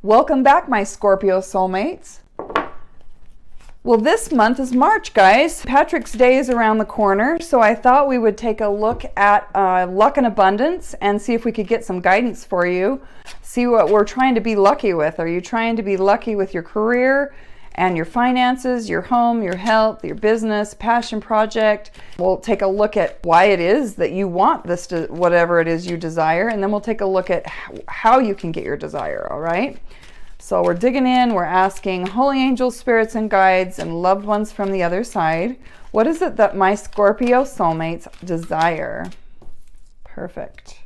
Welcome back, my Scorpio soulmates. Well, this month is March, guys. Patrick's Day is around the corner, so I thought we would take a look at luck and abundance and see if we could get some guidance for you. See what we're trying to be lucky with. Are you trying to be lucky with your career and your finances, your home, your health, your business, passion project? We'll take a look at why it is that you want this, to whatever it is you desire, and then we'll take a look at how you can get your desire, all right? So we're digging in, we're asking holy angels, spirits, and guides, and loved ones from the other side, what is it that my Scorpio soulmates desire? Perfect.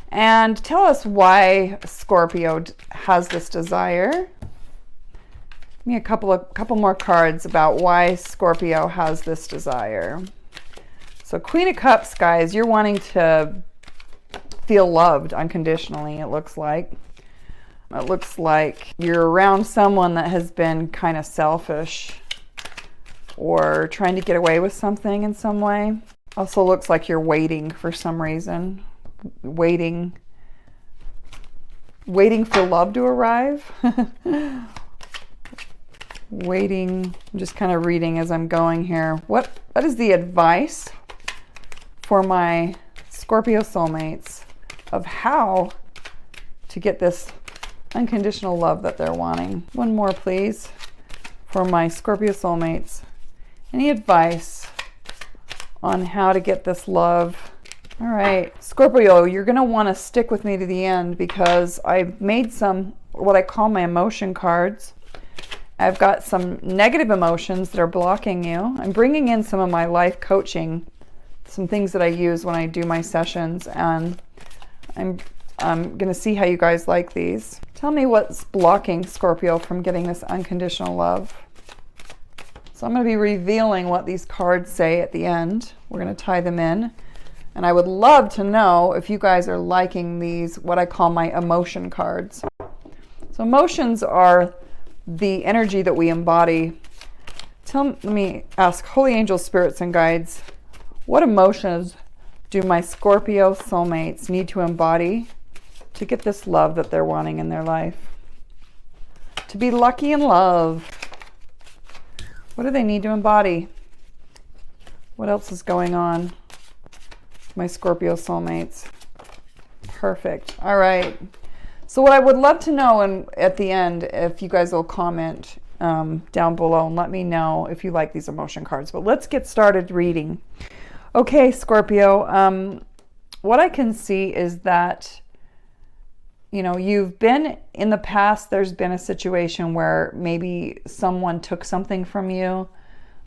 And tell us why Scorpio has this desire. Give me a couple more cards about why Scorpio has this desire. So Queen of Cups, guys, you're wanting to feel loved unconditionally, it looks like. It looks like you're around someone that has been kind of selfish or trying to get away with something in some way. Also looks like you're waiting for some reason. Waiting for love to arrive. Waiting. I'm just kind of reading as I'm going here. What is the advice for my Scorpio soulmates of how to get this unconditional love that they're wanting? One more, please, for my Scorpio soulmates. Any advice on how to get this love? All right, Scorpio, you're going to want to stick with me to the end because I've made some, what I call my emotion cards. I've got some negative emotions that are blocking you. I'm bringing in some of my life coaching, some things that I use when I do my sessions, and I'm going to see how you guys like these. Tell me what's blocking Scorpio from getting this unconditional love. So I'm going to be revealing what these cards say at the end. We're going to tie them in. And I would love to know if you guys are liking these, what I call my emotion cards. So emotions are the energy that we embody. Let me ask holy angels, spirits, and guides, what emotions do my Scorpio soulmates need to embody to get this love that they're wanting in their life? To be lucky in love. What do they need to embody? What else is going on? My Scorpio soulmates. Perfect. All right. So what I would love to know, and at the end, if you guys will comment down below and let me know if you like these emotion cards. But let's get started reading. Okay, Scorpio. What I can see is that, you know, you've been in the past, there's been a situation where maybe someone took something from you.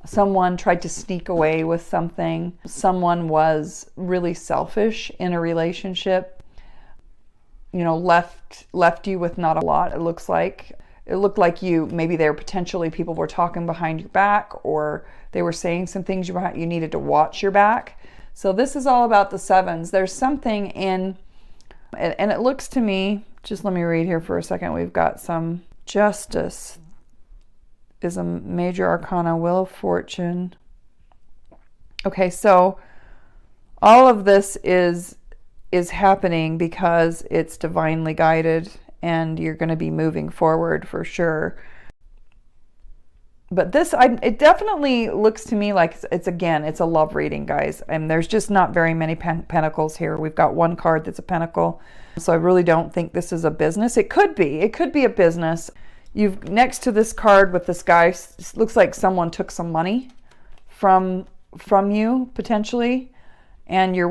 Someone tried to sneak away with something. Someone was really selfish in a relationship. You know, left you with not a lot, it looks like. It looked like maybe there potentially people were talking behind your back, or they were saying some things you needed to watch your back. So this is all about the sevens. There's something in, and it looks to me, just let me read here for a second. We've got some justice is a major arcana, wheel of fortune. Okay, so all of this is happening because it's divinely guided and you're going to be moving forward for sure. But it definitely looks to me like it's a love reading, guys. And there's just not very many pentacles here. We've got one card that's a pentacle. So I really don't think this is a business. It could be a business. You've next to this card with this guy, looks like someone took some money from you potentially. And you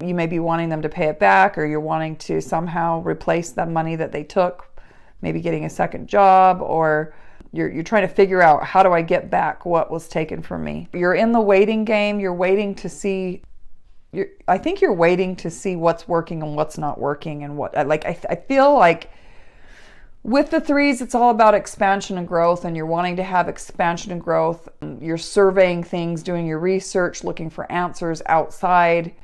may be wanting them to pay it back, or you're wanting to somehow replace the money that they took, maybe getting a second job, or you're trying to figure out, how do I get back what was taken from me? You're in the waiting game. You're waiting to see, I think you're waiting to see what's working and what's not working, and I feel like with the threes, it's all about expansion and growth, and you're wanting to have expansion and growth. You're surveying things, doing your research, looking for answers outside.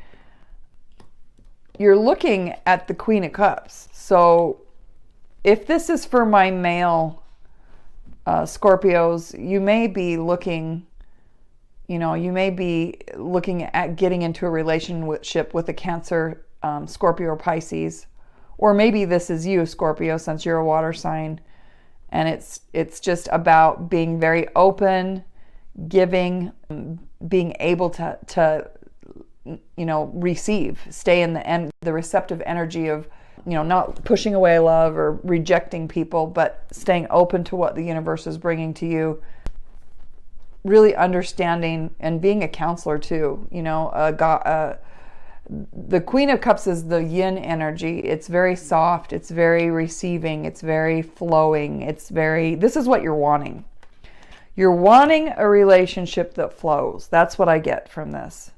You're looking at the Queen of Cups. So if this is for my male Scorpios, you may be looking at getting into a relationship with a Cancer, Scorpio, or Pisces, Or maybe this is you, Scorpio, since you're a water sign. And it's just about being very open, giving, being able to receive, stay in the receptive energy of, not pushing away love or rejecting people, but staying open to what the universe is bringing to you. Really understanding and being a counselor too. The Queen of Cups is the yin energy. It's very soft. It's very receiving. It's very flowing. This is what you're wanting. You're wanting a relationship that flows. That's what I get from this.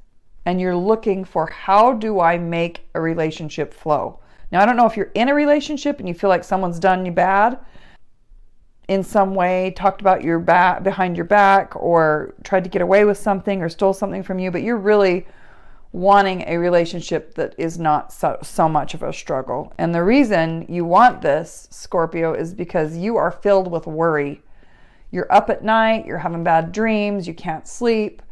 And you're looking for, how do I make a relationship flow? Now, I don't know if you're in a relationship and you feel like someone's done you bad in some way, talked about your back, behind your back, or tried to get away with something or stole something from you, but you're really wanting a relationship that is not so much of a struggle. And the reason you want this, Scorpio, is because you are filled with worry. You're up at night, you're having bad dreams, you can't sleep.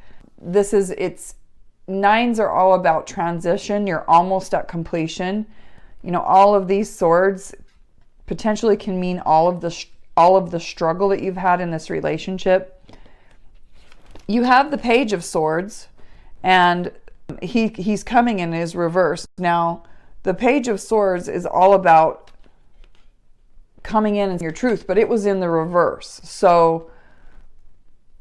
Nines are all about transition. You're almost at completion. All of these swords potentially can mean all of the struggle that you've had in this relationship. You have the Page of Swords, and he's coming in his reverse. Now, the Page of Swords is all about coming in as your truth, but it was in the reverse. So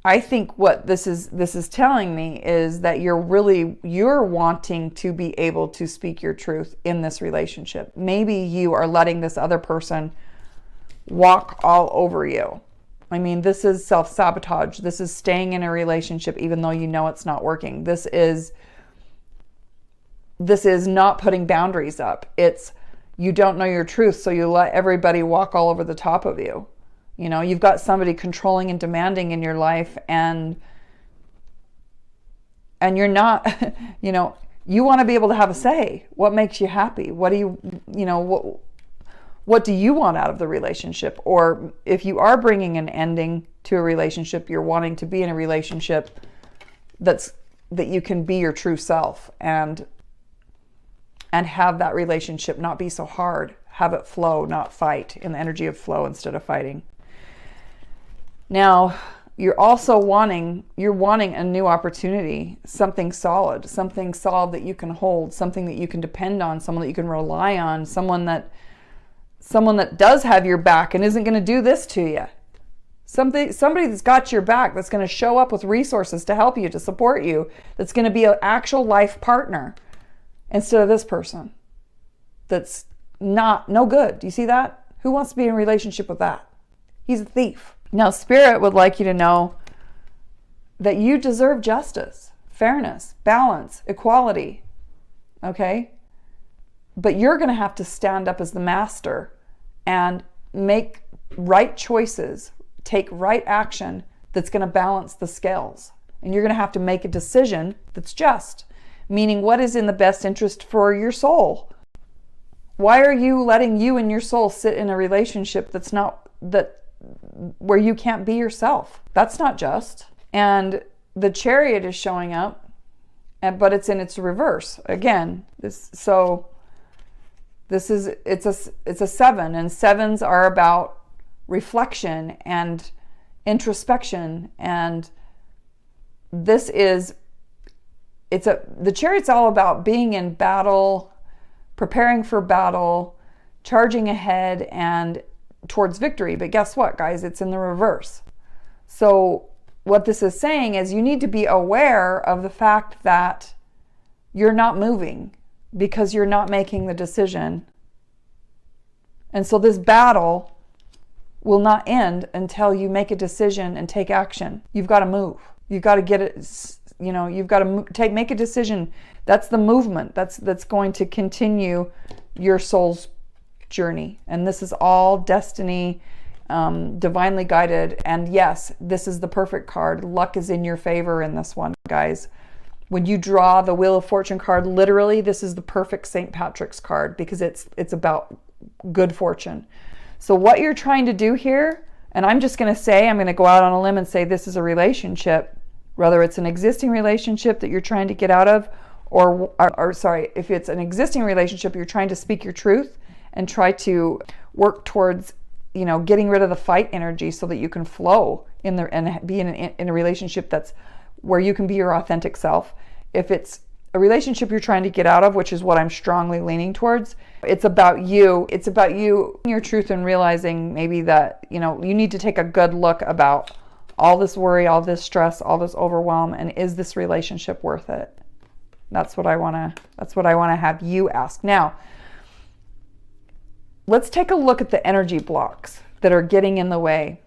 I think what this is telling me is that you're wanting to be able to speak your truth in this relationship. Maybe you are letting this other person walk all over you. I mean, this is self-sabotage. This is staying in a relationship even though you know it's not working. This is not putting boundaries up. It's, you don't know your truth, so you let everybody walk all over the top of you. You've got somebody controlling and demanding in your life, and you're not, you want to be able to have a say. What makes you happy? What do what do you want out of the relationship? Or if you are bringing an ending to a relationship, you're wanting to be in a relationship that you can be your true self and have that relationship not be so hard. Have it flow, not fight, in the energy of flow instead of fighting. Now, you're also wanting a new opportunity, something solid that you can hold, something that you can depend on, someone that you can rely on, someone that does have your back and isn't going to do this to you. Somebody that's got your back, that's going to show up with resources to help you, to support you, that's going to be an actual life partner instead of this person that's no good. Do you see that? Who wants to be in a relationship with that? He's a thief. Now, Spirit would like you to know that you deserve justice, fairness, balance, equality, okay? But you're going to have to stand up as the master and make right choices, take right action that's going to balance the scales. And you're going to have to make a decision that's just, meaning what is in the best interest for your soul. Why are you letting you and your soul sit in a relationship where you can't be yourself? That's not just. And the Chariot is showing up, but it's in its reverse. Again, it's a 7, and 7s are about reflection and introspection, and the Chariot's all about being in battle, preparing for battle, charging ahead and towards victory. But guess what, guys? It's in the reverse. So what this is saying is you need to be aware of the fact that you're not moving because you're not making the decision. And so this battle will not end until you make a decision and take action. You've got to move. You've got to get it, you've got to make a decision. That's the movement. That's going to continue your soul's journey. And this is all destiny, divinely guided. And yes, this is the perfect card. Luck is in your favor in this one, guys. When you draw the Wheel of Fortune card, literally, this is the perfect St. Patrick's card because it's about good fortune. So what you're trying to do here, and I'm just going to go out on a limb and say this is a relationship, whether it's an existing relationship that you're trying to get out of, or sorry, if it's an existing relationship, you're trying to speak your truth and try to work towards, you know, getting rid of the fight energy so that you can flow in the and be in a relationship that's where you can be your authentic self. If it's a relationship you're trying to get out of, which is what I'm strongly leaning towards, it's about you. It's about you, your truth, and realizing maybe that, you know, you need to take a good look about all this worry, all this stress, all this overwhelm, and is this relationship worth it? That's what I want to have you ask. Now, let's take a look at the energy blocks that are getting in the way.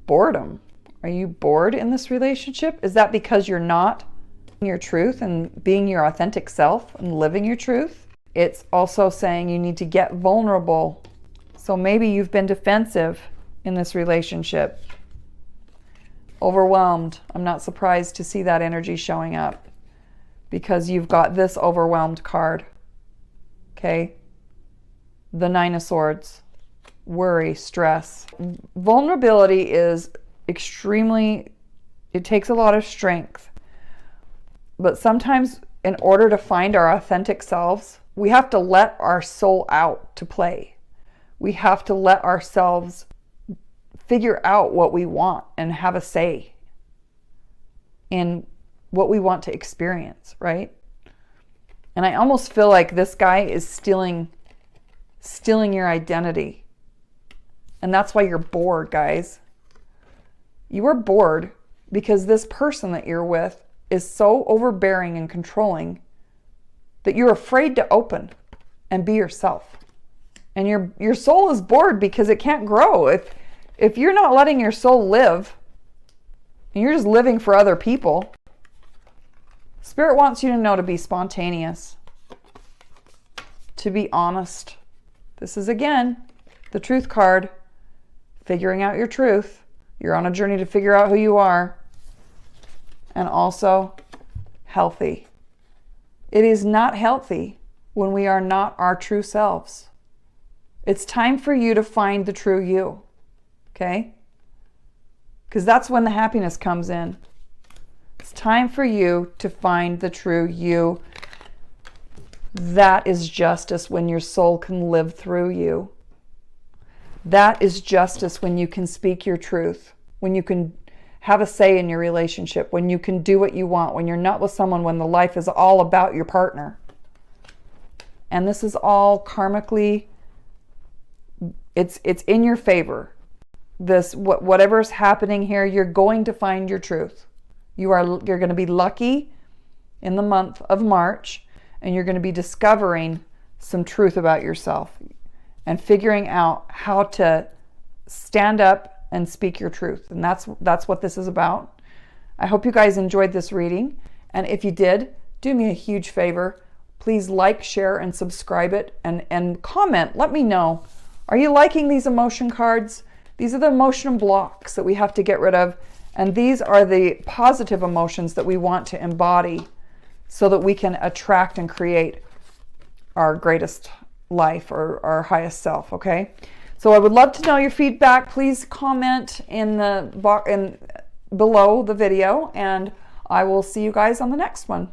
Boredom. Are you bored in this relationship? Is that because you're not your truth and being your authentic self and living your truth? It's also saying you need to get vulnerable. So maybe you've been defensive in this relationship. Overwhelmed. I'm not surprised to see that energy showing up because you've got this overwhelmed card. Okay? The Nine of Swords. Worry, stress. Vulnerability is extremely, it takes a lot of strength. But sometimes in order to find our authentic selves, we have to let our soul out to play. We have to let ourselves figure out what we want and have a say in what we want to experience, right? And I almost feel like this guy is stealing your identity. And that's why you're bored, guys. You are bored because this person that you're with is so overbearing and controlling that you're afraid to open and be yourself. And your soul is bored because it can't grow. If you're not letting your soul live and you're just living for other people, Spirit wants you to know to be spontaneous, to be honest. This is, again, the truth card, figuring out your truth. You're on a journey to figure out who you are. And also healthy. It is not healthy when we are not our true selves. It's time for you to find the true you. Okay? Because that's when the happiness comes in. It's time for you to find the true you. That is justice when your soul can live through you. That is justice when you can speak your truth, when you can have a say in your relationship, when you can do what you want, when you're not with someone, when the life is all about your partner. And this is all karmically, it's in your favor. Whatever's happening here, you're going to find your truth. You're going to be lucky in the month of March, and you're going to be discovering some truth about yourself and figuring out how to stand up and speak your truth. And that's what this is about. I hope you guys enjoyed this reading. And if you did, do me a huge favor. Please like, share, and subscribe it, and comment. Let me know. Are you liking these emotion cards? These are the emotion blocks that we have to get rid of. And these are the positive emotions that we want to embody so that we can attract and create our greatest life or our highest self, okay? So I would love to know your feedback. Please comment in the box below the video, and I will see you guys on the next one.